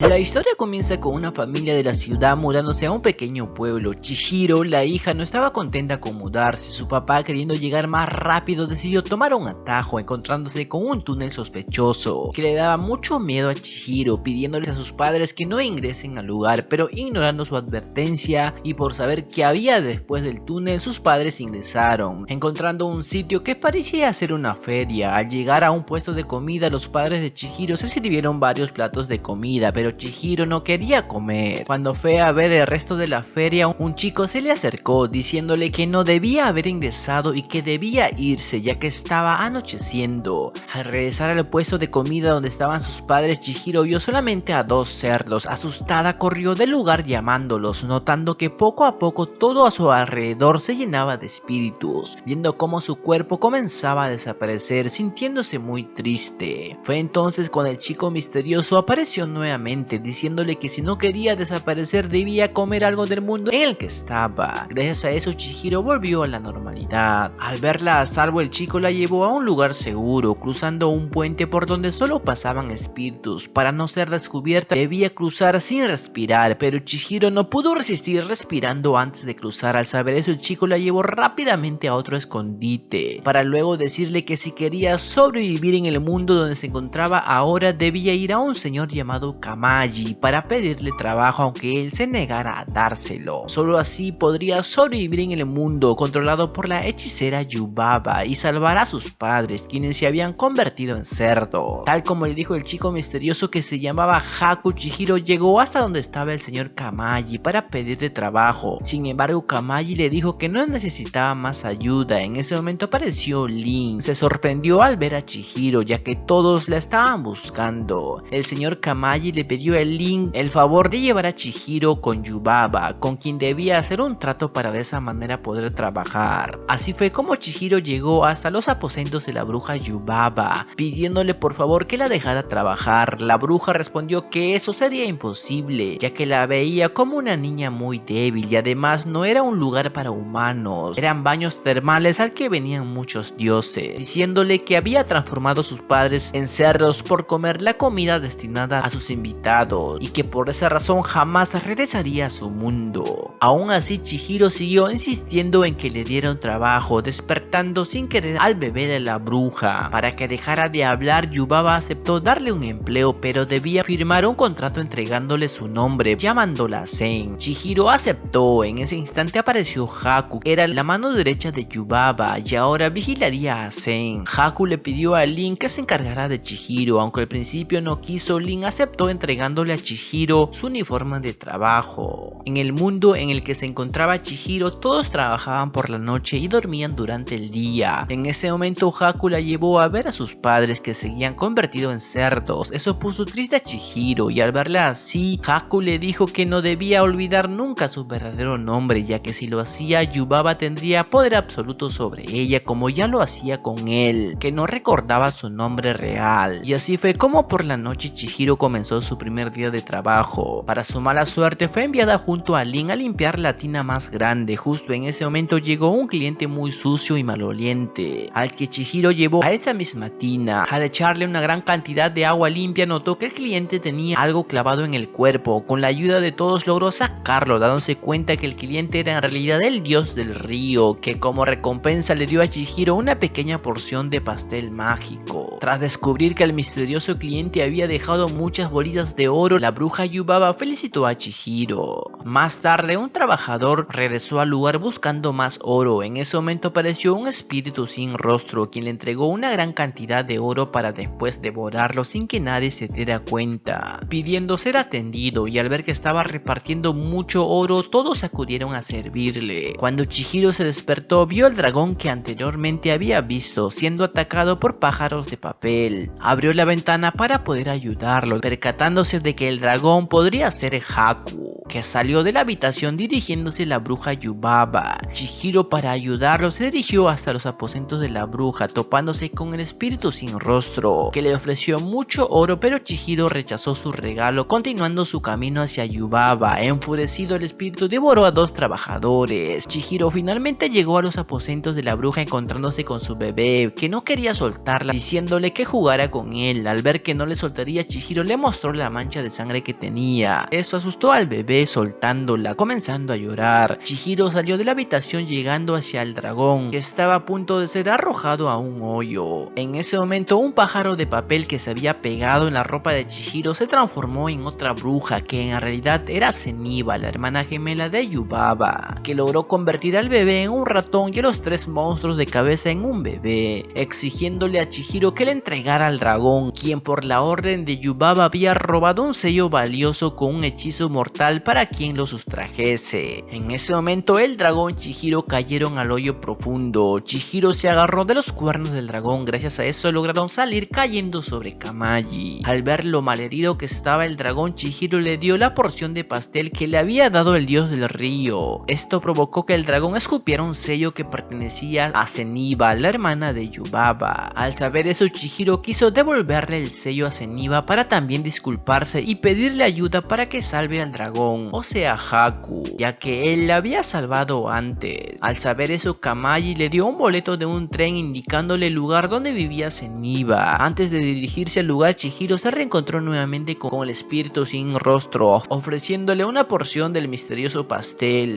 La historia comienza con una familia de la ciudad mudándose a un pequeño pueblo. Chihiro, la hija, no estaba contenta con mudarse. Su papá, queriendo llegar más rápido, decidió tomar un atajo, encontrándose con un túnel sospechoso que le daba mucho miedo a Chihiro, pidiéndoles a sus padres que no ingresen al lugar, pero ignorando su advertencia y por saber qué había después del túnel, sus padres ingresaron, encontrando un sitio que parecía ser una feria. Al llegar a un puesto de comida, los padres de Chihiro se sirvieron varios platos de comida, pero Chihiro no quería comer. Cuando fue a ver el resto de la feria, un chico se le acercó diciéndole que no debía haber ingresado y que debía irse ya que estaba anocheciendo. Al regresar al puesto de comida donde estaban sus padres, Chihiro vio solamente a dos cerdos. Asustada, corrió del lugar llamándolos, notando que poco a poco todo a su alrededor se llenaba de espíritus, viendo cómo su cuerpo comenzaba a desaparecer, sintiéndose muy triste. Fue entonces cuando el chico misterioso apareció nuevamente, diciéndole que si no quería desaparecer debía comer algo del mundo en el que estaba. Gracias a eso, Chihiro volvió a la normalidad. Al verla a salvo, el chico la llevó a un lugar seguro, cruzando un puente por donde solo pasaban espíritus. Para no ser descubierta, debía cruzar sin respirar, pero Chihiro no pudo resistir respirando antes de cruzar. Al saber eso, el chico la llevó rápidamente a otro escondite, para luego decirle que si quería sobrevivir en el mundo donde se encontraba ahora, debía ir a un señor llamado Kamaji para pedirle trabajo, aunque él se negara a dárselo. Solo así podría sobrevivir en el mundo controlado por la hechicera Yubaba y salvar a sus padres, quienes se habían convertido en cerdos. Tal como le dijo el chico misterioso que se llamaba Haku, Chihiro llegó hasta donde estaba el señor Kamaji para pedirle trabajo. Sin embargo, Kamaji le dijo que no necesitaba más ayuda. En ese momento apareció Lin. Se sorprendió al ver a Chihiro, ya que todos la estaban buscando. El señor Kamaji le pidió a Lin el favor de llevar a Chihiro con Yubaba, con quien debía hacer un trato para de esa manera poder trabajar. Así fue como Chihiro llegó hasta los aposentos de la bruja Yubaba, pidiéndole por favor que la dejara trabajar. La bruja respondió que eso sería imposible, ya que la veía como una niña muy débil y además no era un lugar para humanos, eran baños termales al que venían muchos dioses, diciéndole que había transformado a sus padres en cerdos por comer la comida destinada a sus invitados y que por esa razón jamás regresaría a su mundo. Aún así, Chihiro siguió insistiendo en que le dieran trabajo, despertando sin querer al bebé de la bruja. Para que dejara de hablar, Yubaba aceptó darle un empleo, pero debía firmar un contrato entregándole su nombre, llamándola Zen. Chihiro aceptó. En ese instante apareció Haku, era la mano derecha de Yubaba y ahora vigilaría a Zen. Haku le pidió a Lin que se encargara de Chihiro, aunque al principio no quiso. Lin aceptó, entregándole a Chihiro su uniforme de trabajo. En el mundo en el que se encontraba Chihiro, todos trabajaban por la noche y dormían durante el día. En ese momento, Haku la llevó a ver a sus padres, que seguían convertidos en cerdos. Eso puso triste a Chihiro, y al verla así, Haku le dijo que no debía olvidar nunca su verdadero nombre, ya que si lo hacía, Yubaba tendría poder absoluto sobre ella, como ya lo hacía con él, que no recordaba su nombre real. Y así fue como por la noche Chihiro comenzó su primer día de trabajo. Para su mala suerte, fue enviada junto a Lin a limpiar la tina más grande. Justo en ese momento llegó un cliente muy sucio y maloliente, al que Chihiro llevó a esa misma tina. Al echarle una gran cantidad de agua limpia, notó que el cliente tenía algo clavado en el cuerpo. Con la ayuda de todos logró sacarlo, dándose cuenta que el cliente era en realidad el dios del río, que como recompensa le dio a Chihiro una pequeña porción de pastel mágico. Tras descubrir que el misterioso cliente había dejado muchas bolitas de oro, la bruja Yubaba felicitó a Chihiro. Más tarde, un trabajador regresó al lugar buscando más oro. En ese momento apareció un espíritu sin rostro, quien le entregó una gran cantidad de oro para después devorarlo sin que nadie se diera cuenta, pidiendo ser atendido. Y al ver que estaba repartiendo mucho oro, todos acudieron a servirle. Cuando Chihiro se despertó, vio al dragón que anteriormente había visto siendo atacado por pájaros de papel. Abrió la ventana para poder ayudarlo, percatándose de que el dragón podría ser Haku. que salió de la habitación dirigiéndose a la bruja Yubaba. Chihiro, para ayudarlo, se dirigió hasta los aposentos de la bruja, topándose con el espíritu sin rostro, que le ofreció mucho oro, pero Chihiro rechazó su regalo, continuando su camino hacia Yubaba. Enfurecido, el espíritu devoró a 2 trabajadores. Chihiro finalmente llegó a los aposentos de la bruja, encontrándose con su bebé, que no quería soltarla, diciéndole que jugara con él. Al ver que no le soltaría, Chihiro le mostró la mancha de sangre que tenía. Eso asustó al bebé, soltándola, comenzando a llorar. Chihiro salió de la habitación, llegando hacia el dragón, que estaba a punto de ser arrojado a un hoyo. En ese momento, un pájaro de papel que se había pegado en la ropa de Chihiro se transformó en otra bruja, que en realidad era Zeniba, la hermana gemela de Yubaba, que logró convertir al bebé en un ratón y a los 3 monstruos de cabeza en un bebé, exigiéndole a Chihiro que le entregara al dragón, quien por la orden de Yubaba había robado un sello valioso con un hechizo mortal para quien lo sustrajese. En ese momento, el dragón y Chihiro cayeron al hoyo profundo. Chihiro se agarró de los cuernos del dragón, gracias a eso lograron salir cayendo sobre Kamaji. Al ver lo malherido que estaba el dragón, Chihiro le dio la porción de pastel que le había dado el dios del río. Esto provocó que el dragón escupiera un sello que pertenecía a Zeniba, la hermana de Yubaba. Al saber eso, Chihiro quiso devolverle el sello a Zeniba para también disculparse y pedirle ayuda para que salve al dragón, o sea Haku, ya que él la había salvado antes. Al saber eso, Kamaji le dio un boleto de un tren indicándole el lugar donde vivía Zeniba. Antes de dirigirse al lugar, Chihiro se reencontró nuevamente con el espíritu sin rostro, ofreciéndole una porción del misterioso pastel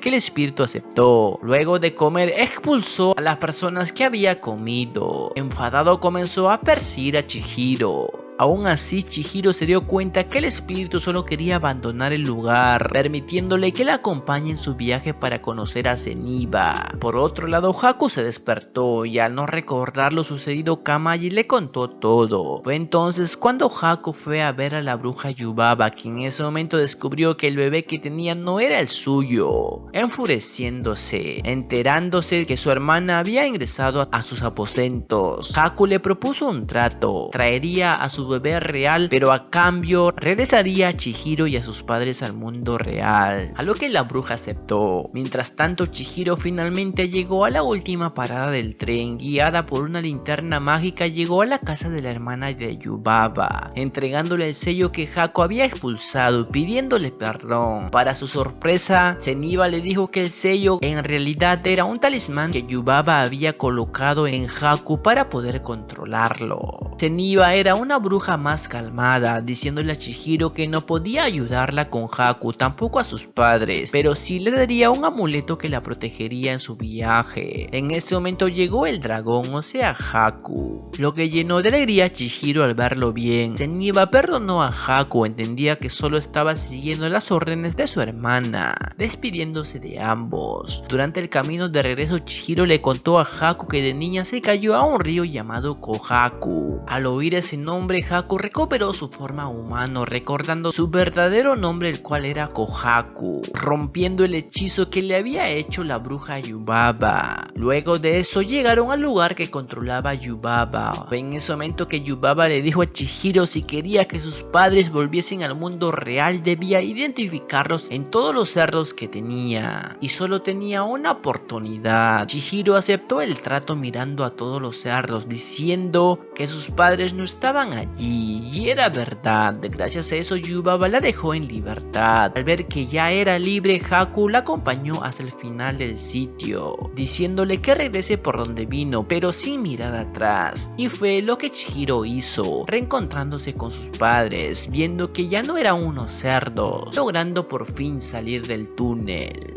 que el espíritu aceptó. Luego de comer, expulsó a las personas que había comido. Enfadado, comenzó a perseguir a Chihiro. Aún así, Chihiro se dio cuenta que el espíritu solo quería abandonar el lugar, permitiéndole que la acompañe en su viaje para conocer a Zeniba. Por otro lado, Haku se despertó y al no recordar lo sucedido, Kamaji le contó todo. Fue entonces cuando Haku fue a ver a la bruja Yubaba, quien en ese momento descubrió que el bebé que tenía no era el suyo. Enfureciéndose, enterándose que su hermana había ingresado a sus aposentos, Haku le propuso un trato: traería a su bebé real, pero a cambio regresaría a Chihiro y a sus padres al mundo real, a lo que la bruja aceptó. Mientras tanto, Chihiro finalmente llegó a la última parada del tren. Guiada por una linterna mágica, llegó a la casa de la hermana de Yubaba, entregándole el sello que Haku había expulsado, pidiéndole perdón. Para su sorpresa, Zeniba le dijo que el sello en realidad era un talismán que Yubaba había colocado en Haku para poder controlarlo. Zeniba era una bruja más calmada, diciéndole a Chihiro que no podía ayudarla con Haku, tampoco a sus padres, pero sí le daría un amuleto que la protegería en su viaje. En ese momento llegó el dragón, o sea Haku, lo que llenó de alegría a Chihiro al verlo bien. Zeniba perdonó a Haku, entendía que solo estaba siguiendo las órdenes de su hermana, despidiéndose de ambos. Durante el camino de regreso, Chihiro le contó a Haku que de niña se cayó a un río llamado Kohaku. Al oír ese nombre, Haku recuperó su forma humana, recordando su verdadero nombre, el cual era Kohaku, rompiendo el hechizo que le había hecho la bruja Yubaba. Luego de eso llegaron al lugar que controlaba Yubaba. Fue en ese momento que Yubaba le dijo a Chihiro si quería que sus padres volviesen al mundo real, debía identificarlos en todos los cerdos que tenía, y solo tenía una oportunidad. Chihiro aceptó el trato mirando a todos los cerdos, diciendo que sus padres no estaban allí, y era verdad. Gracias a eso, Yubaba la dejó en libertad. Al ver que ya era libre, Haku la acompañó hasta el final del sitio, diciéndole que regrese por donde vino, pero sin mirar atrás. Y fue lo que Chihiro hizo, reencontrándose con sus padres, viendo que ya no eran unos cerdos, logrando por fin salir del túnel.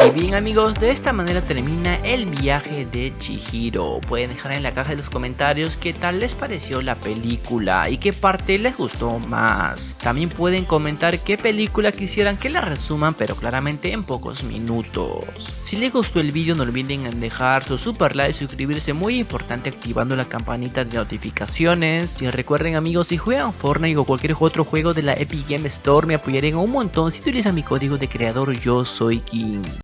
Y bien amigos, de esta manera termina el viaje de Chihiro. Pueden dejar en la caja de los comentarios qué tal les pareció la película y qué parte les gustó más. También pueden comentar qué película quisieran que la resuman, pero claramente en pocos minutos. Si les gustó el vídeo, no olviden en dejar su super like y suscribirse, muy importante, activando la campanita de notificaciones. Y recuerden amigos, si juegan Fortnite o cualquier otro juego de la Epic Games Store, me apoyarían un montón si utilizan mi código de creador Yo Soy King.